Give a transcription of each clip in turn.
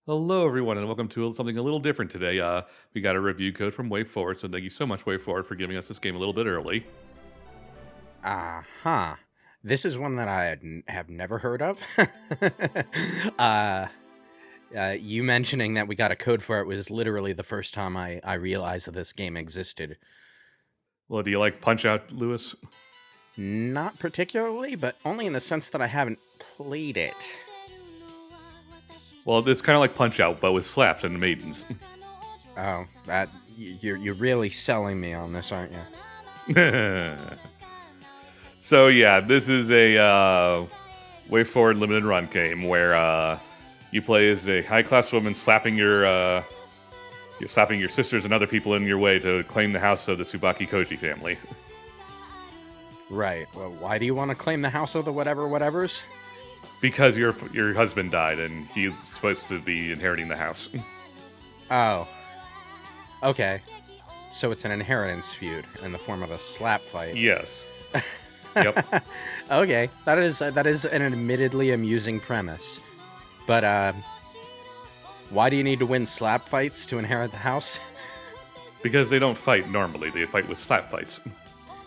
Hello, everyone, and welcome to something a little different today. We got a review code from Wayforward, so thank you so much, Wayforward, for giving us this game a little bit early. Uh-huh. This is one that have never heard of. uh, you mentioning that we got a code for it was literally the first time I realized that this game existed. Well, do you like Punch-Out, Lewis? Not particularly, but only in the sense that I haven't played it. Well, it's kind of like Punch-Out, but with slaps and maidens. Oh, you're really selling me on this, aren't you? So, yeah, this is a Wayforward limited run game where you play as a high-class woman slapping your sisters and other people in your way to claim the house of the Tsubaki Koji family. Right. Well, why do you want to claim the house of the whatevers? Because your husband died and he's supposed to be inheriting the house. Oh. Okay. So it's an inheritance feud in the form of a slap fight. Yes. Yep. Okay. That is an admittedly amusing premise. But why do you need to win slap fights to inherit the house? Because they don't fight normally. They fight with slap fights.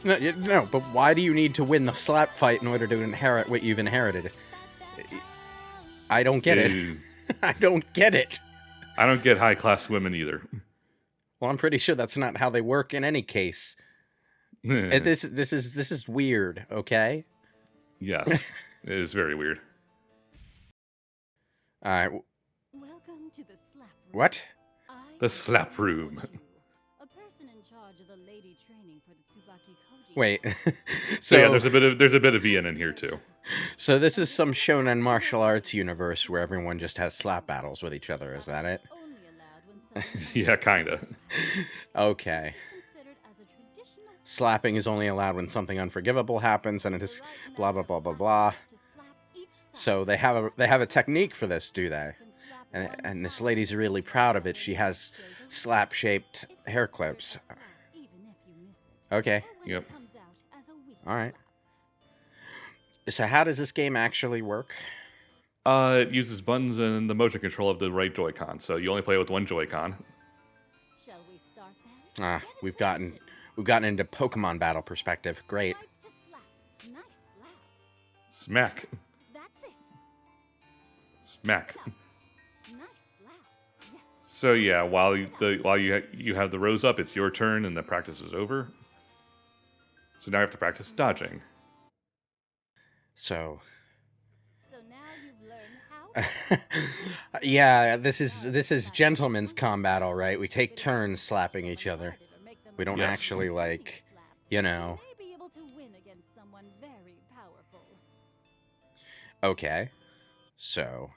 No, but why do you need to win the slap fight in order to inherit what you've inherited? I don't get it. I don't get it. I don't get high-class women either. Well, I'm pretty sure that's not how they work in any case. This is weird, okay? Yes. It is very weird. All right. Welcome to the slap room. What? The slap room. A person in charge of the lady training for the Tsubaki Koji. Wait. So yeah, there's a bit of Ian in here too. So this is some shonen martial arts universe where everyone just has slap battles with each other, is that it? Only allowed when someone Yeah, kinda. Okay. considered as a traditional Slapping is only allowed when something unforgivable happens, and it is blah blah blah blah blah. to slap each side So they have a technique for this, do they? can slap And this lady's really proud of it. She has slap-shaped hair clips. slap even if you miss it. Okay. Or when Yep. it comes out as a weak All right. slap. So how does this game actually work? It uses buttons and the motion control of the right Joy-Con, so you only play with one Joy-Con. Shall we start then? We've gotten into Pokemon battle perspective. Great. Right to slap. Nice slap. Smack. That's it. Smack. Nice slap. Yes. So yeah, while you have the rose up, it's your turn and the practice is over. So now you have to practice dodging. So So now you've learned how yeah, this is gentlemen's combat, all right. We take turns slapping each other. We don't Yes. actually like, you know. may be able to win against someone very powerful. Okay. So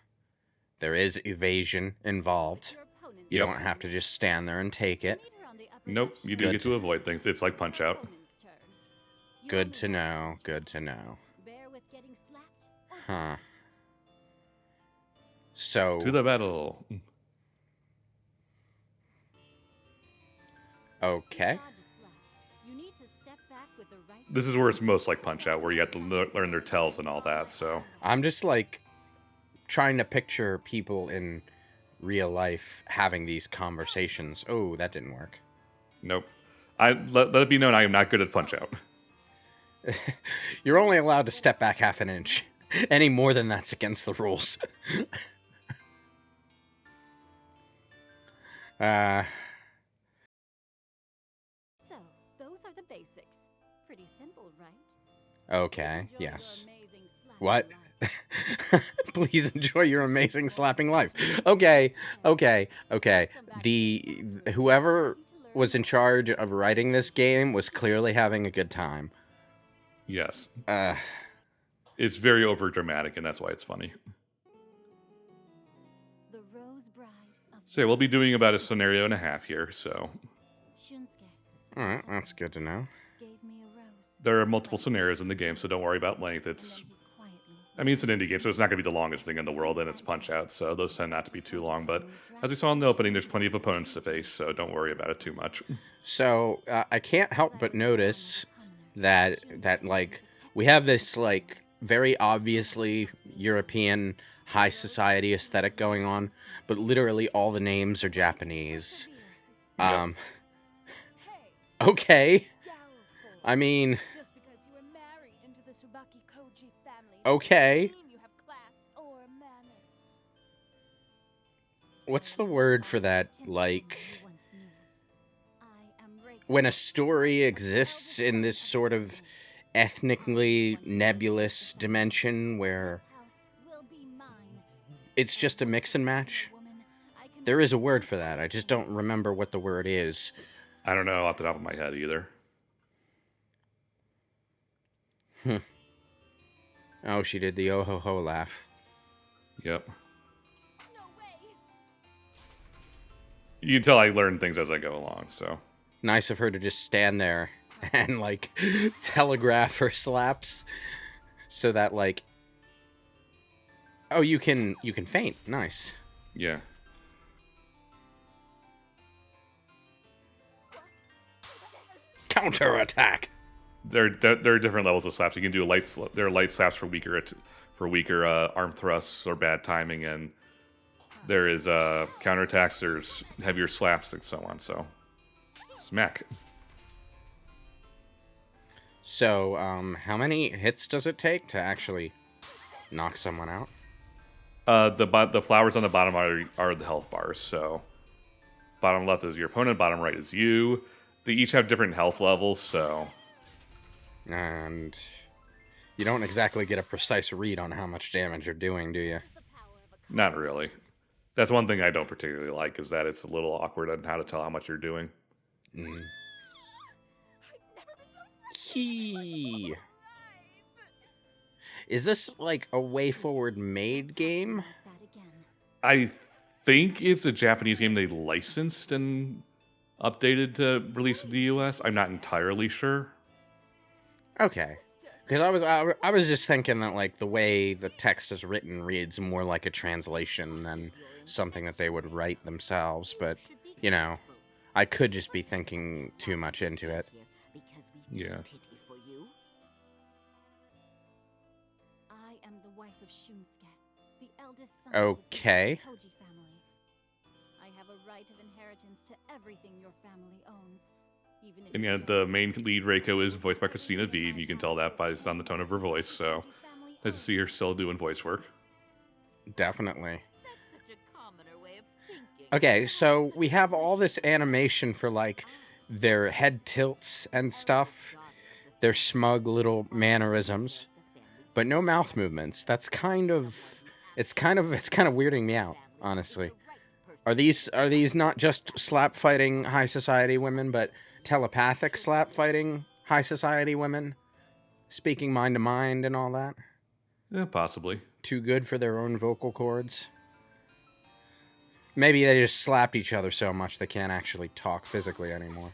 there is evasion involved. Your opponent You Yep. don't have to just stand there and take it. meet her on the upper Nope, edge. you do Good. get to avoid things. It's like Punch-Out. Opponent's turn. Your Good to move. know. Good to know. Bear with getting slapped. or Huh. So To the battle. okay. dodge a slap. You need to step back with the right This is where it's most like Punch-Out, where you have to learn their tells and all that, so... I'm just like trying to picture people in real life having these conversations. Oh, that didn't work. Nope. Let it be known I am not good at Punch-Out. You're only allowed to step back half an inch. Any more than that's against the rules. So, those are the basics. Pretty simple, right? Okay, Enjoy your yes. amazing slapping What? life. Please enjoy your amazing slapping life. Okay. Whoever was in charge of writing this game was clearly having a good time. Yes. Uh, It's very over-dramatic, and that's why it's funny. The Rose Bride of So we'll be doing about a scenario and a half here, so... Shunsuke Alright, that's good to know. gave me a rose. There are multiple scenarios in the game, so don't worry about length. It's... Lay it quietly. I mean, it's an indie game, so it's not going to be the longest thing in the world, and it's Punch-Out, so those tend not to be too long, but as we saw in the opening, there's plenty of opponents to face, so don't worry about it too much. So, I can't help but notice that like, we have this, like, very obviously European high society aesthetic going on, but literally all the names are Japanese. Yep. Okay. I mean, Just because you were married into the Tsubaki Koji family okay. doesn't mean you have class or manners. What's the word for that? Like, when a story exists in this sort of ethnically nebulous dimension where it's just a mix and match. There is a word for that. I just don't remember what the word is. I don't know off the top of my head either. Oh, she did the oh ho ho laugh. Yep. No way. You can tell I learn things as I go along, so. Nice of her to just stand there and, like, telegraph her slaps so that, like... Oh, you can feint. Nice. Yeah. Counterattack! There are different levels of slaps. You can do there are light slaps for weaker arm thrusts or bad timing, and there is counterattacks. There's heavier slaps and so on. So, smack. So, how many hits does it take to actually knock someone out? The flowers on the bottom are the health bars. So, bottom left is your opponent. Bottom right is you. They each have different health levels. So. And you don't exactly get a precise read on how much damage you're doing, do you? Not really. That's one thing I don't particularly like, is that it's a little awkward on how to tell how much you're doing. Mm. Key. Is this like a Wayforward made game? I think it's a Japanese game they licensed and updated to release in the US. I'm not entirely sure. Okay, because I was just thinking that, like, the way the text is written reads more like a translation than something that they would write themselves, but, you know, I could just be thinking too much into it. Yeah. I am the wife of Shunsuke, the eldest son Okay. of the Koji family. I have a right of inheritance to everything your family owns. Even if And yeah, the main lead Reiko is voiced by Christina V, and you can tell that based on the tone of her voice, so nice to see her still doing voice work. Definitely. That's such a commoner way of thinking. Okay, so we have all this animation for, like, their head tilts and stuff, their smug little mannerisms, but no mouth movements. That's kind of weirding me out, honestly. Are these not just slap fighting high society women, but telepathic slap fighting high society women, speaking mind to mind and all that? Yeah, possibly. Too good for their own vocal cords. Maybe they just slapped each other so much they can't actually talk physically anymore.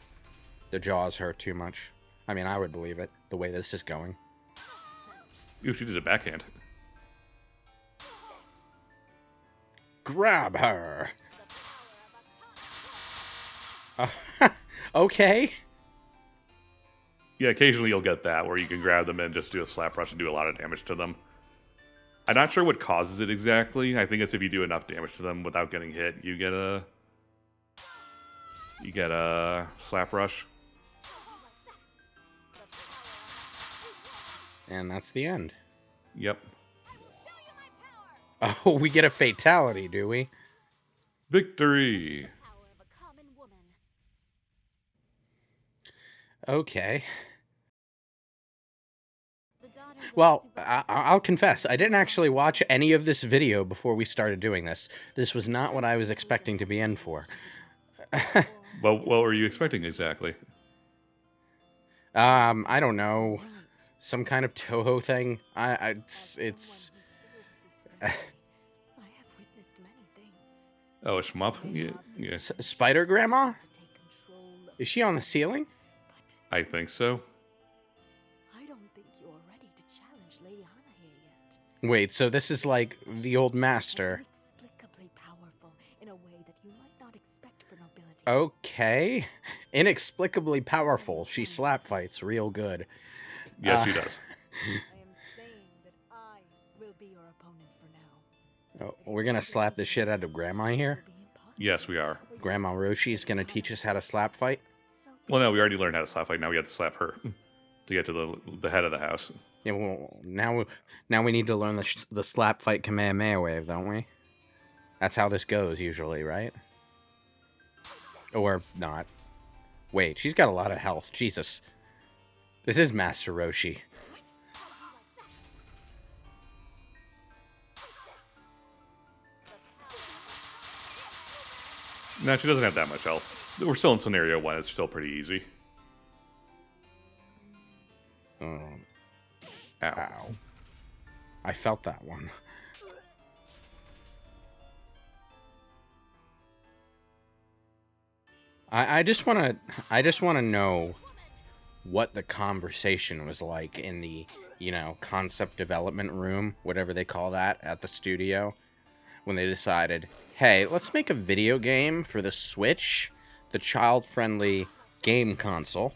Their jaws hurt too much. I mean, I would believe it, the way this is going. Ooh, she did a backhand. Grab her! Okay. Yeah, occasionally you'll get that, where you can grab them and just do a slap rush and do a lot of damage to them. I'm not sure what causes it exactly. I think it's if you do enough damage to them without getting hit, you get a slap rush. And that's the end. Yep. Oh, we get a fatality, do we? Victory! Okay. Well, I'll confess, I didn't actually watch any of this video before we started doing this. This was not what I was expecting to be in for. Well, what were you expecting exactly? I don't know. Some kind of Toho thing. It's I have witnessed many things. Oh, a shmup? Yeah. Spider Grandma? To take control of, Is she on the ceiling? but I think so. I don't think you are ready to challenge Lady Hanae yet. Wait, so this is like the old master. Inexplicably powerful in a way that you might not expect for nobility. Okay. Inexplicably powerful. She slap fights real good. Yes, she does. I am saying that I will be your opponent for now. Oh, we're gonna slap the shit out of Grandma here. Yes, we are. Grandma Roshi's gonna teach us how to slap fight. Well, no, we already learned how to slap fight. Now we have to slap her to get to the head of the house. Yeah, well, now we need to learn the slap fight Kamehameha wave, don't we? That's how this goes usually, right? Or not. Wait, she's got a lot of health. Jesus. This is Master Roshi. No, she doesn't have that much health. We're still in scenario 1. It's still pretty easy. Ow. Ow. I felt that one. I just want to know what the conversation was like in the, concept development room, whatever they call that, at the studio, when they decided, hey, let's make a video game for the Switch, the child-friendly game console,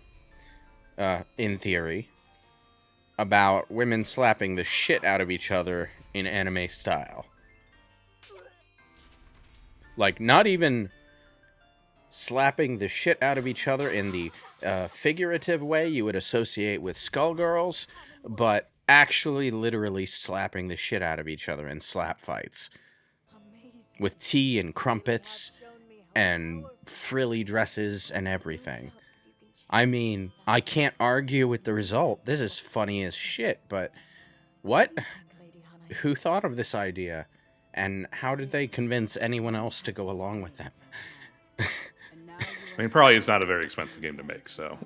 in theory, about women slapping the shit out of each other in anime style. Like, not even slapping the shit out of each other in the figurative way you would associate with Skullgirls, but actually literally slapping the shit out of each other in slap fights. With tea and crumpets and frilly dresses and everything. I mean, I can't argue with the result. This is funny as shit, but what? Who thought of this idea? And how did they convince anyone else to go along with them? I mean, probably it's not a very expensive game to make, so.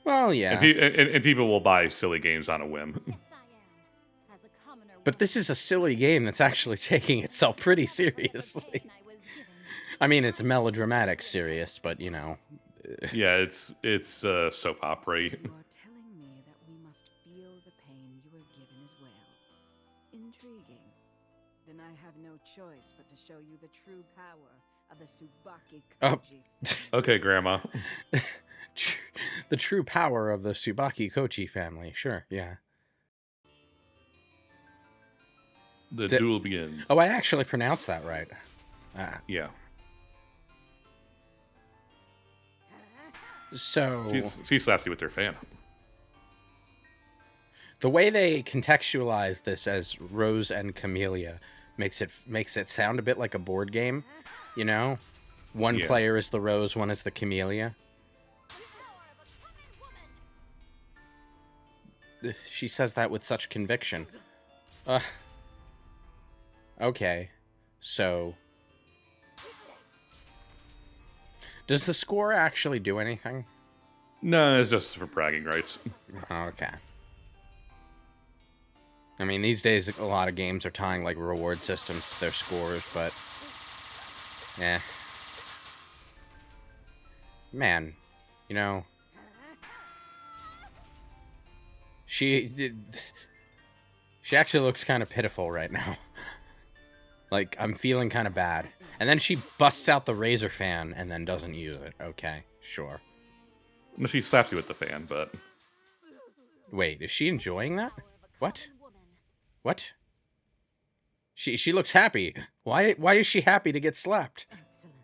Well, yeah. And people will buy silly games on a whim. But this is a silly game that's actually taking itself pretty seriously. I mean, it's melodramatic serious, but, Yeah, it's soap opera. You are telling me that we must feel the pain you were given as well. Intriguing. Then I have no choice but to show you the true power of the Tsubaki Koji. Okay, Grandma. The true power of the Tsubaki Kochi family. Sure, yeah. The duel begins. Oh, I actually pronounced that right. Yeah. So She slaps you with her fan. the way they contextualize this as Rose and Camellia makes it sound a bit like a board game, One Yeah. player is the Rose, one is the Camellia. She says that with such conviction. Okay, so does the score actually do anything? No, it's just for bragging rights. Okay. I mean, these days a lot of games are tying like reward systems to their scores, but man, she actually looks kind of pitiful right now. Like, I'm feeling kind of bad. And then she busts out the razor fan and then doesn't use it. Okay, sure. No, she slaps you with the fan, but Wait, is she enjoying that? What? What? She looks happy. Why is she happy to get slapped? Excellent.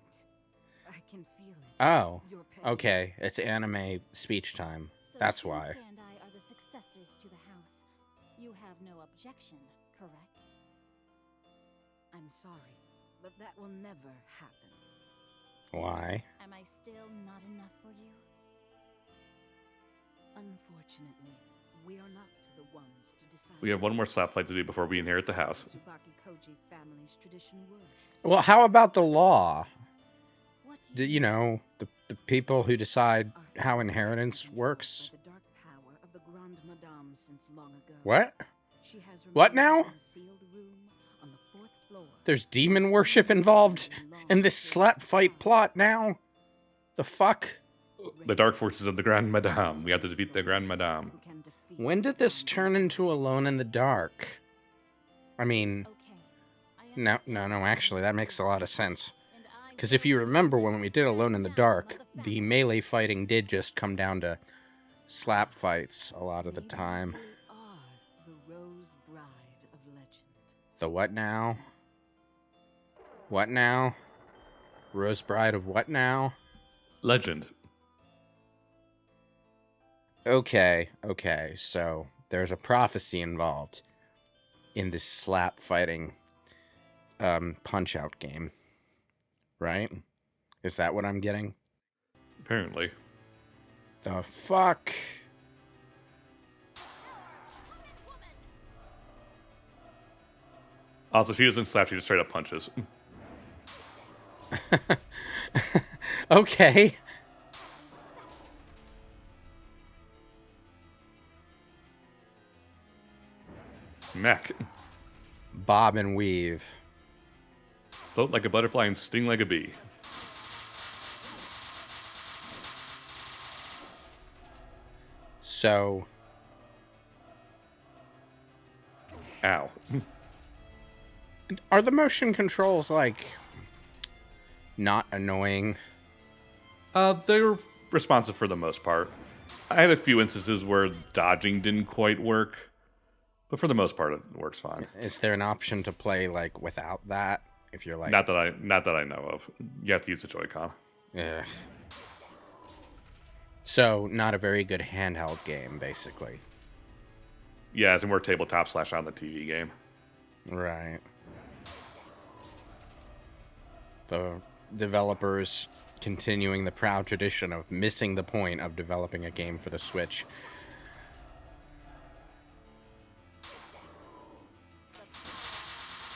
I can feel it. Oh, Your pain. okay. It's anime speech time. So That's Shinsuke why. and I are the successors to the house. You have no objection, correct? I'm sorry, but that will never happen. Why? Am I still not enough for you? Unfortunately, we are not the ones to decide. we have one more slap fight to do before we inherit the house. Tsubaki Koji family's tradition works. Well, how about the law? What do The people who decide how inheritance works. The dark power of the Grande Madame since long ago. What? She has What remained now? in a sealed room on the 4th floor. There's demon worship involved in this slap fight plot now? The fuck? The dark forces of the Grand Madame. We have to defeat the Grand Madame. Who can defeat When did this turn into Alone in the Dark? I mean, Okay. no, actually, that makes a lot of sense. Because if you remember when we did Alone in the Dark, the melee fighting did just come down to slap fights a lot of the time. You are the Rose Bride of legend. The what now? What now? Rose Bride of what now? Legend. Okay, so there's a prophecy involved in this slap fighting punch-out game, right? Is that what I'm getting? Apparently. The fuck? Also, she doesn't slap, she just straight up punches. Okay. Smack. Bob and weave. Float like a butterfly and sting like a bee. So, Ow. are the motion controls, like, not annoying? They're responsive for the most part. I had a few instances where dodging didn't quite work, but for the most part, it works fine. Is there an option to play, like, without that? If you're like... Not that I know of. You have to use the Joy-Con. Yeah. So, not a very good handheld game, basically. Yeah, it's a more tabletop / on the TV game. Right. The developers continuing the proud tradition of missing the point of developing a game for the Switch.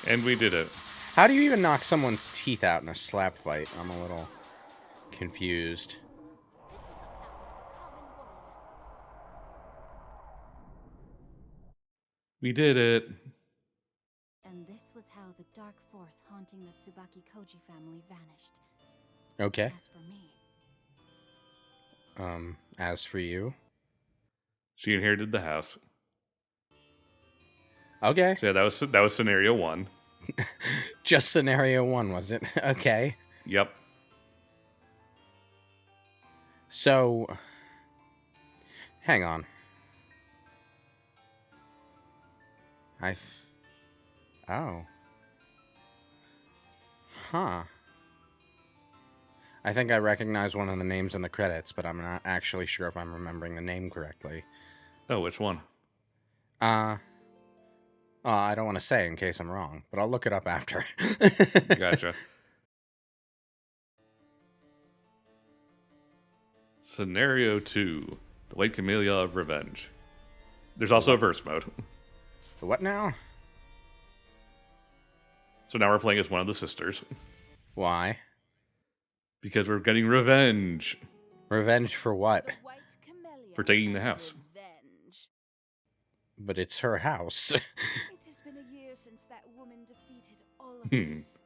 And we did it. How do you even knock someone's teeth out in a slap fight? I'm a little confused. We did it. And this was how the dark force haunting the Tsubaki Koji family vanished. Okay. As for me, As for you? She inherited the house. Okay. So yeah, that was scenario 1. Just scenario 1, was it? Okay. Yep. So, hang on. Oh. Huh. I think I recognize one of the names in the credits, but I'm not actually sure if I'm remembering the name correctly. Oh, which one? I don't want to say in case I'm wrong, but I'll look it up after. Gotcha. Scenario 2. The White Camellia of Revenge. There's also a verse mode. The what now? So now we're playing as one of the sisters. Why? Because we're getting revenge Revenge for what? The White Camellia for taking the and house. revenge. But it's her house. It has been a year since that woman defeated all of us.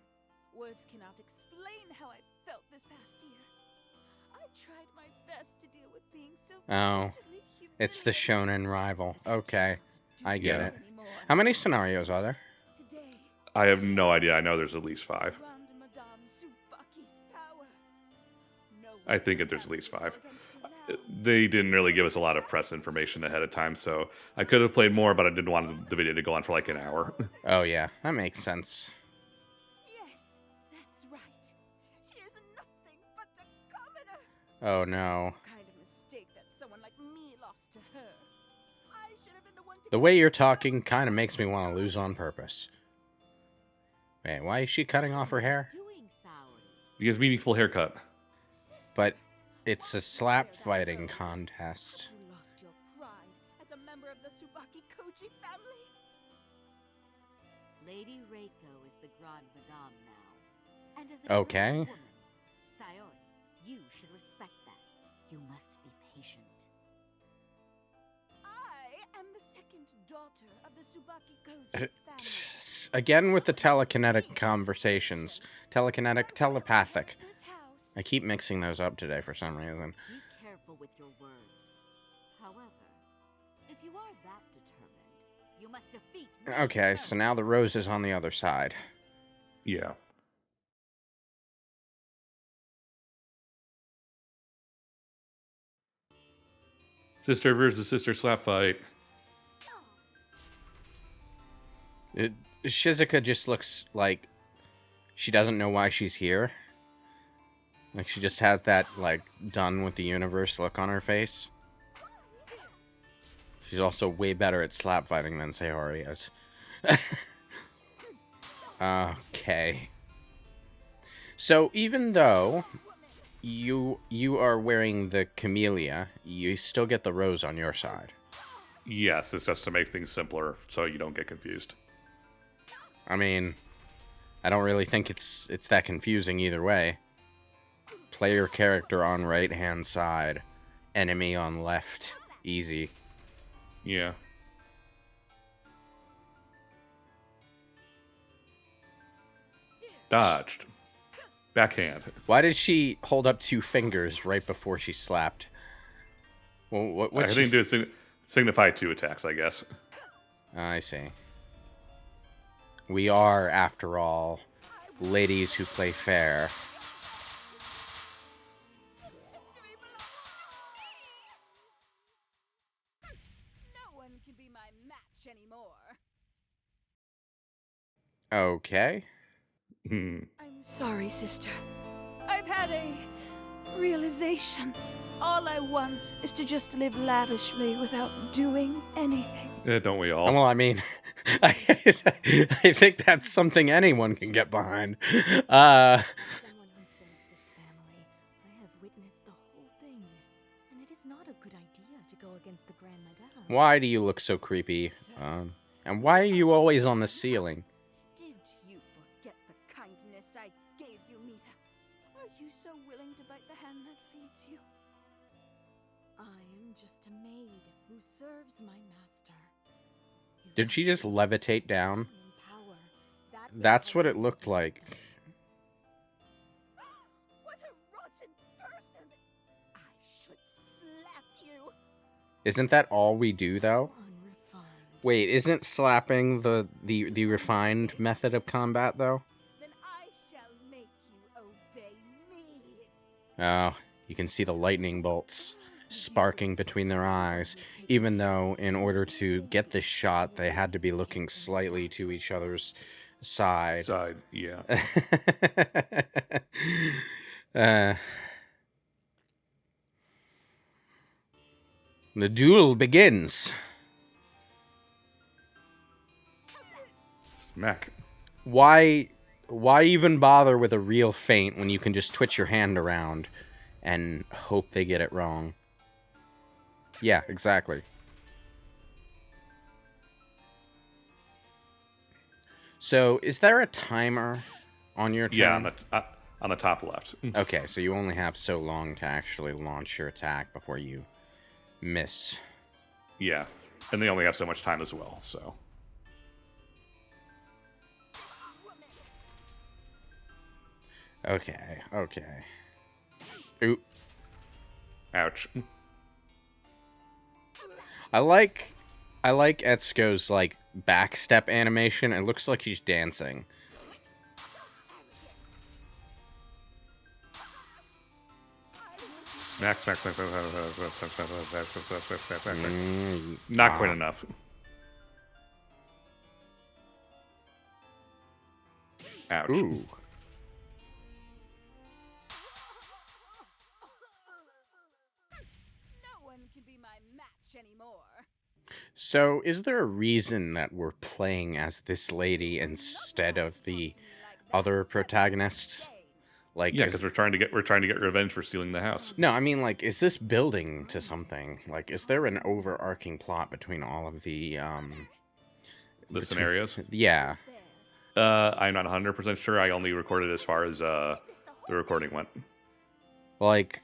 Words cannot explain how I felt this past year. I tried my best to deal with being so Oh, bitterly it's the humiliated. shonen rival. Okay, I get Yeah. it. How many scenarios are there? Today, I have no idea. I know there's at least 5. around Madame Tsubaki's power. No I think one there's at least can 5. go against her now. They didn't really give us a lot of press information ahead of time, so I could have played more, but I didn't want the video to go on for like an hour. Oh yeah, that makes sense. Yes, that's right. She is nothing but a commoner. Oh no. Some kind of mistake that someone like me lost to her. I should have been the one to The way you're talking kind of makes me want to lose on purpose. Wait, why is she cutting off her hair? doing Saori. Because meaningful haircut. But it's a slap fighting contest. You lost your pride as a member of the Tsubaki Koji family. Lady Reiko is the Grand Madame now. And as a Okay. grown woman, Saori, you should respect that. You must be patient. I am the second daughter of the Tsubaki Koji family. Again with the telekinetic conversations. Telekinetic, telepathic. This house. I keep mixing those up today for some reason. Be careful with your words. However, if you are that determined, you must defeat me Okay, first. so now the rose is on the other side. Yeah. Sister versus sister slap fight. Shizuka just looks like she doesn't know why she's here. Like, she just has that, like, done with the universe look on her face. She's also way better at slap fighting than Sayori is. Okay. So, even though you are wearing the Camellia, you still get the Rose on your side. Yes, it's just to make things simpler so you don't get confused. I mean, I don't really think it's that confusing either way. Player character on right-hand side, enemy on left. Easy. Yeah. Dodged. Backhand. Why did she hold up 2 fingers right before she slapped? Well, I think to signify 2 attacks, I guess. I see. We are, after all, ladies who play fair. No one can be my match anymore. Okay. I'm sorry, sister. I've had a realization. All I want is to just live lavishly without doing anything. Yeah, don't we all? Well, I mean, I think that's something anyone can get behind. Someone who serves this family, I have witnessed the whole thing, and it is not a good idea to go against the Grand Madame. Why do you look so creepy? And why are you always on the ceiling? Did you forget the kindness I gave you, Mita? Are you so willing to bite the hand that feeds you? I am just a maid who serves my master. You Did she just levitate down? in power. That is That's what it I looked like. What a rotten person! I should slap you. Isn't that all we do, though? unrefined. Wait, isn't slapping the refined method of combat, though? Then I shall make you obey me. Oh, you can see the lightning bolts sparking between their eyes, even though in order to get this shot, they had to be looking slightly to each other's side. Side, yeah. The duel begins. Smack. Why even bother with a real feint when you can just twitch your hand around and hope they get it wrong? Yeah, exactly. So, is there a timer on your turn? Yeah, on the top left. Okay, so you only have so long to actually launch your attack before you miss. Yeah, and they only have so much time as well, so. Okay. Ooh. Ouch. I like Etsuko's like backstep animation. It looks like he's dancing. Smack, smack, smack, smack, smack, smack, smack, smack, smack, smack, smack, smack, smack, smack. Not quite enough. Ouch. Ooh. No one can be my match anymore. So, is there a reason that we're playing as this lady instead of the other protagonist? Like, Yeah, because we're trying to get revenge for stealing the house. no, I mean, like, is this building to something? Like, is there an overarching plot between all of the The scenarios. Yeah. I'm not 100% sure. I only recorded as far as the recording went. Like,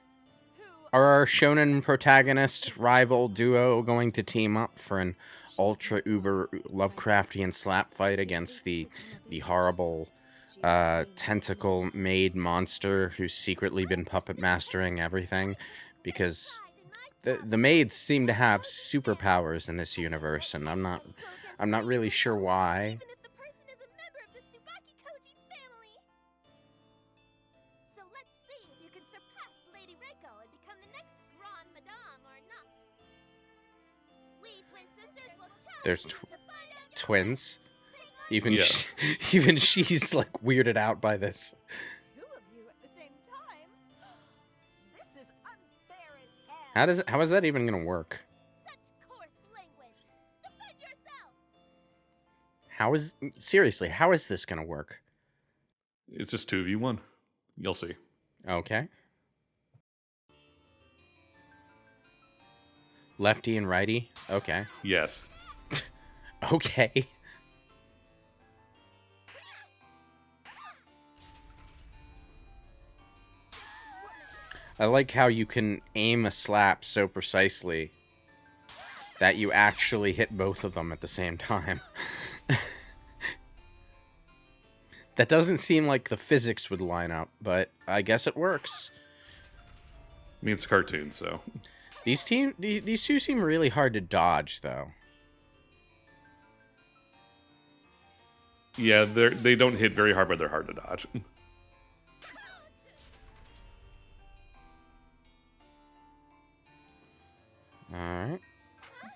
are our shonen protagonist rival duo going to team up for an ultra uber Lovecraftian slap fight against the horrible tentacle made monster who's secretly been puppet mastering everything? Because the maids seem to have superpowers in this universe, and I'm not really sure why. Even if the person is a member of the Tsubaki Koji family. So let's see if you can surpass Lady Reiko and become the next Grand Madame or not. We twin sisters will challenge There's you to find out your twins. Take our Even Yeah. even she's like weirded out by this. Two of you at the same time? This is unfair as hell. How is that even gonna work? Such coarse language. Defend yourself. Seriously, how is this gonna work? It's just 2v1. You'll see. Okay. Lefty and righty. Okay. Yes. Okay. I like how you can aim a slap so precisely that you actually hit both of them at the same time. That doesn't seem like the physics would line up, but I guess it works. I mean, it's a cartoon, so. These two seem really hard to dodge, though. Yeah, they don't hit very hard, but they're hard to dodge. All right.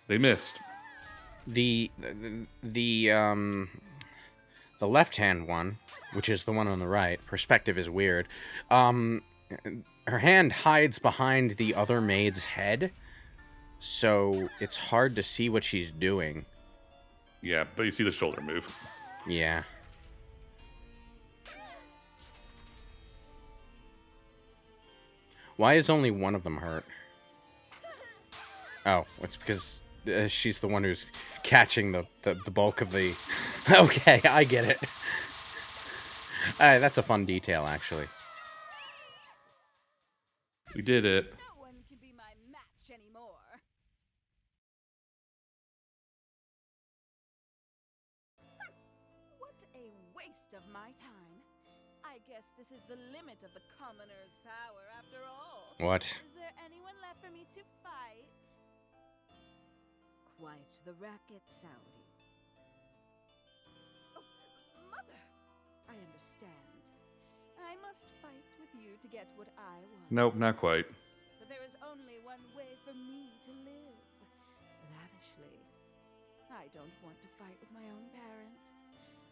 They missed. The left-hand one, which is the one on the right, perspective is weird. Her hand hides behind the other maid's head, so it's hard to see what she's doing. Yeah, but you see the shoulder move. Yeah. Why is only one of them hurt? Oh, it's because she's the one who's catching the bulk of the... Okay, I get it. That's a fun detail, actually. We did it. No one can be my match anymore. What a waste of my time. I guess this is the limit of the commoner's power after all. What? Is there anyone left for me to fight? Quite the racket, Saudi. Oh, Mother! I understand. I must fight with you to get what I want. Nope, not quite. But there is only one way for me to live. Lavishly. I don't want to fight with my own parent.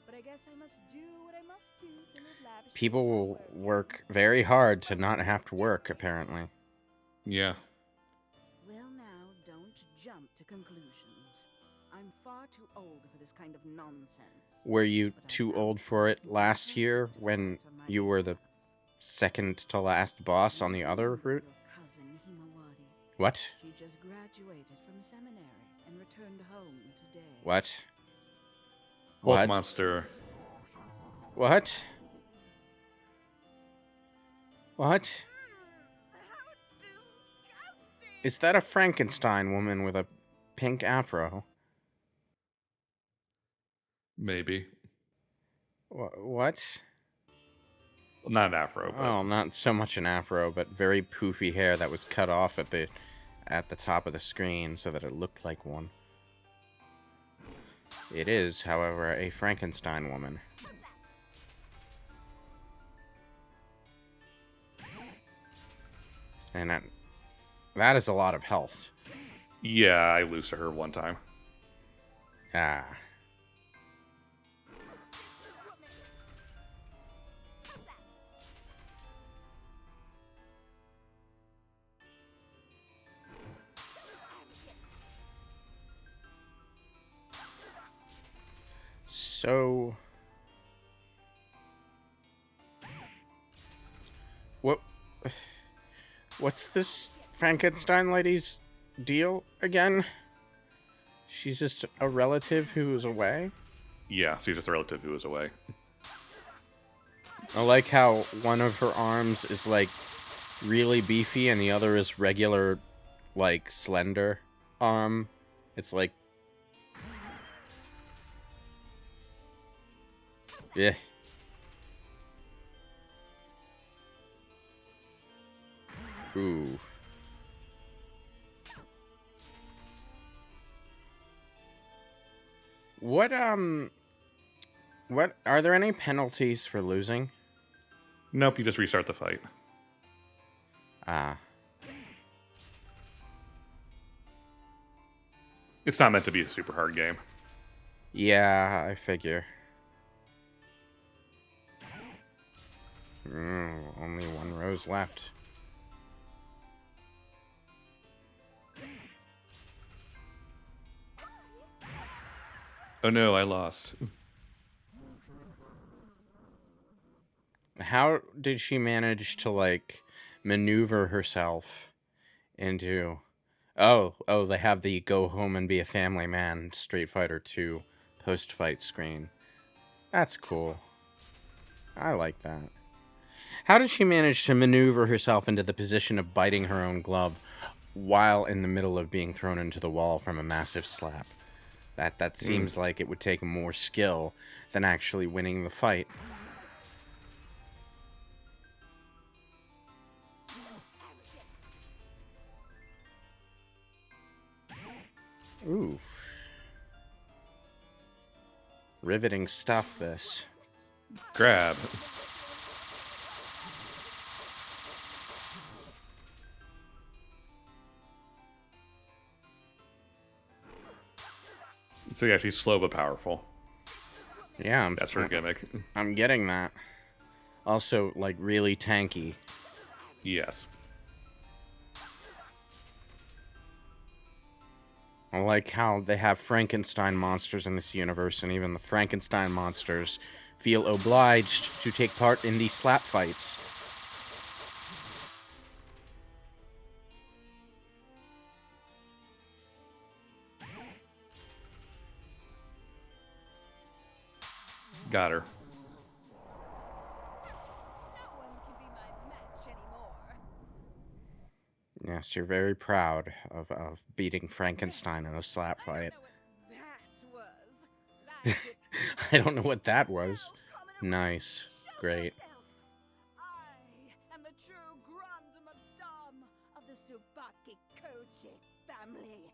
But I guess I must do what I must do to live lavishly. People will work very hard to not have to work, apparently. Yeah. Well now, don't jump to conclusions. I'm far too old for this kind of nonsense. Were you But I too found old for it something last year to when alter my you were the life. second to last boss on the other route? Your cousin Himawari. What? She just graduated from seminary and returned home today. What? Wolf What? monster. What? What? How disgusting! Is that a Frankenstein woman with a pink afro? Maybe. What? Well, not an afro, but Oh, not so much an afro, but very poofy hair that was cut off at the top of the screen so that it looked like one. It is, however, a Frankenstein woman. And that is a lot of health. yeah, I lose to her one time. Ah. So... What's this Frankenstein lady's deal again? She's just a relative who's away? Yeah, she's just a relative who was away. I like how one of her arms is, like, really beefy and the other is regular, like, slender arm. It's like... Yeah. Ooh. What are there any penalties for losing? Nope, you just restart the fight. Ah. It's not meant to be a super hard game. Yeah, I figure. Only one rose left. Oh no, I lost. How did she manage to, like, maneuver herself into... Oh, they have the go home and be a family man Street Fighter 2 post-fight screen. That's cool. I like that. How did she manage to maneuver herself into the position of biting her own glove while in the middle of being thrown into the wall from a massive slap? That seems like it would take more skill than actually winning the fight. Oof. Riveting stuff, this. Grab. So yeah, she's slow but powerful. Yeah, That's her gimmick. I'm getting that. Also, like, really tanky. Yes. I like how they have Frankenstein monsters in this universe, and even the Frankenstein monsters feel obliged to take part in these slap fights. Got her. No one can be my match anymore. Yes, you're very proud of beating Frankenstein in a slap I fight. don't know what that was. That I don't know what that was. Nice. Great. I am the true Grande Madame of the Tsubaki Koji family.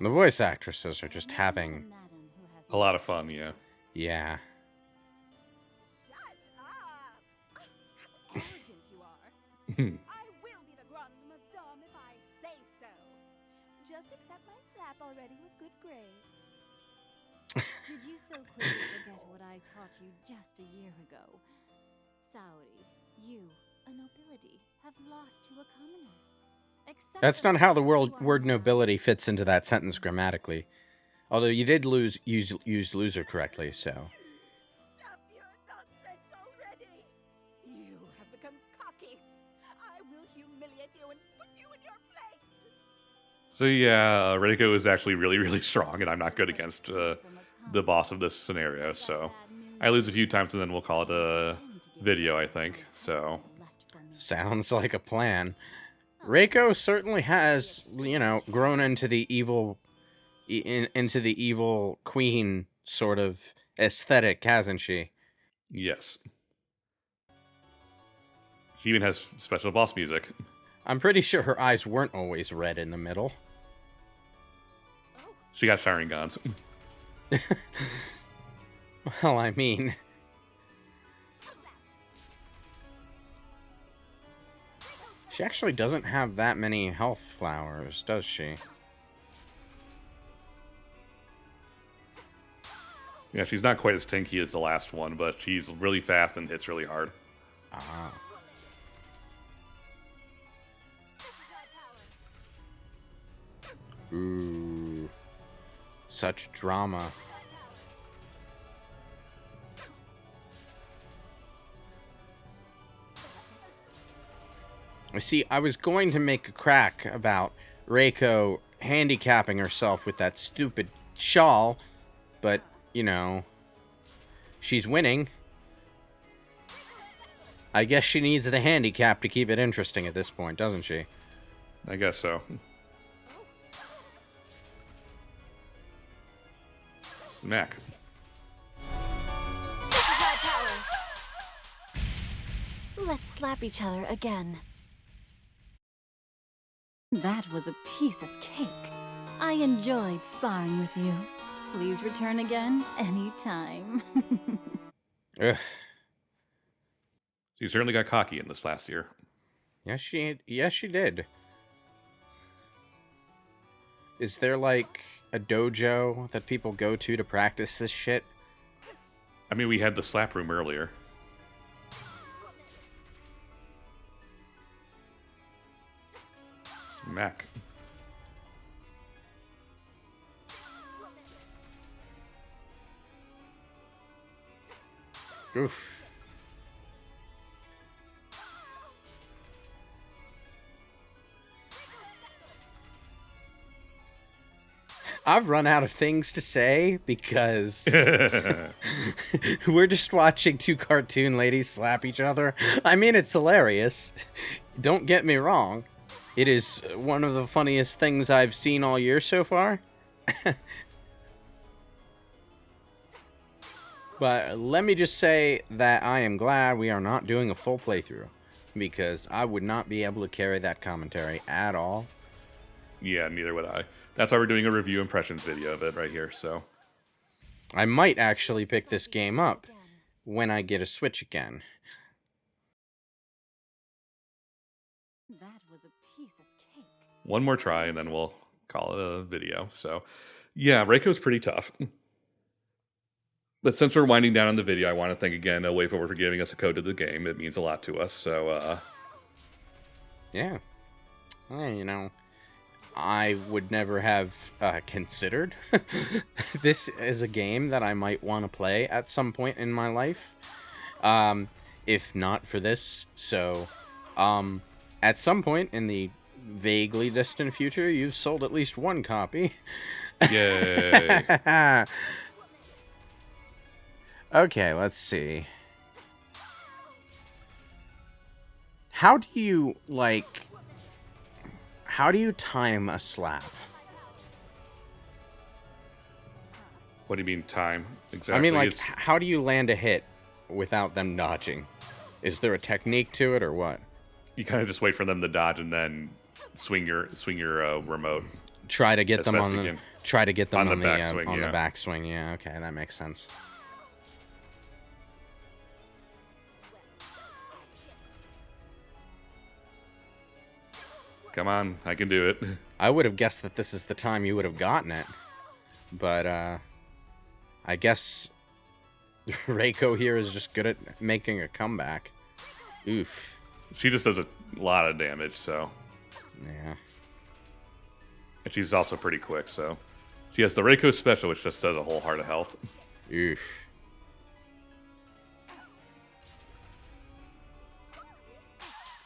The voice actresses are just having... A lot of fun, yeah. Yeah. Shut up! How arrogant you are. I will be the Grande Madame if I say so. Just accept my slap already with good grace. Did you so quickly forget what I taught you just a year ago? Saori, you, a nobility, have lost to a commoner. That's not how the word nobility fits into that sentence grammatically. Although you did use loser correctly, so... Stop your nonsense already! You have become cocky. I will humiliate you and put you in your place. So yeah, Reiko is actually really, really strong, and I'm not good against the boss of this scenario, so... I lose a few times, and then we'll call it a video, I think, so... Sounds like a plan. Reiko certainly has, you know, grown into the evil... into the evil queen sort of aesthetic, hasn't she? Yes. She even has special boss music. I'm pretty sure her eyes weren't always red in the middle. She got firing guns. Well, I mean... She actually doesn't have that many health flowers, does she? Yeah, she's not quite as tanky as the last one, but she's really fast and hits really hard. Ah. Ooh. Such drama. See, I was going to make a crack about Reiko handicapping herself with that stupid shawl, but, you know, she's winning. I guess she needs the handicap to keep it interesting at this point, doesn't she? I guess so. Smack. Let's slap each other again. That was a piece of cake. I enjoyed sparring with you. Please return again anytime. Ugh. She certainly got cocky in this last year. Yes, she did. Is there, like, a dojo that people go to practice this shit? I mean, we had the slap room earlier. Mac. Oof. I've run out of things to say because we're just watching two cartoon ladies slap each other. I mean, it's hilarious. Don't get me wrong. It is one of the funniest things I've seen all year so far. But let me just say that I am glad we are not doing a full playthrough, because I would not be able to carry that commentary at all. Yeah, neither would I. That's why we're doing a review impressions video of it right here, so. I might actually pick this game up when I get a Switch again. That was a piece of cake. One more try, and then we'll call it a video. So, yeah, Reiko's pretty tough. But since we're winding down on the video, I want to thank again Wayforward for giving us a code to the game. It means a lot to us, so, Yeah. Well, you know, I would never have considered this is a game that I might want to play at some point in my life, if not for this. So, at some point in the vaguely distant future, you've sold at least one copy. yay. Okay, let's see. How do you, like... How do you time a slap? What do you mean time? Exactly. I mean, like, how do you land a hit without them dodging? Is there a technique to it, or what? You kind of just wait for them to dodge and then swing your remote. Try to get As them best on you the can. try to get them On the on backswing, the yeah. backswing. Yeah, okay, that makes sense. Come on, I can do it. I would have guessed that this is the time you would have gotten it, but I guess Reiko here is just good at making a comeback. Oof. She just does a lot of damage, so. Yeah. And she's also pretty quick, so. She has the Reiko special, which just does a whole heart of health. Oof.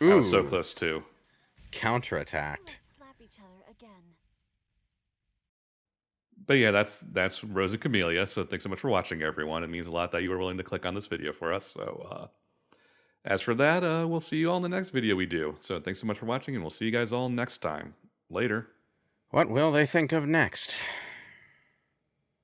That was so Ooh. close, too. Counterattacked. Let's slap each other again. But yeah, that's Rose and Camellia, so thanks so much for watching, everyone. It means a lot that you were willing to click on this video for us, so as for that, we'll see you all in the next video we do. So thanks so much for watching, and we'll see you guys all next time. Later. What will they think of next?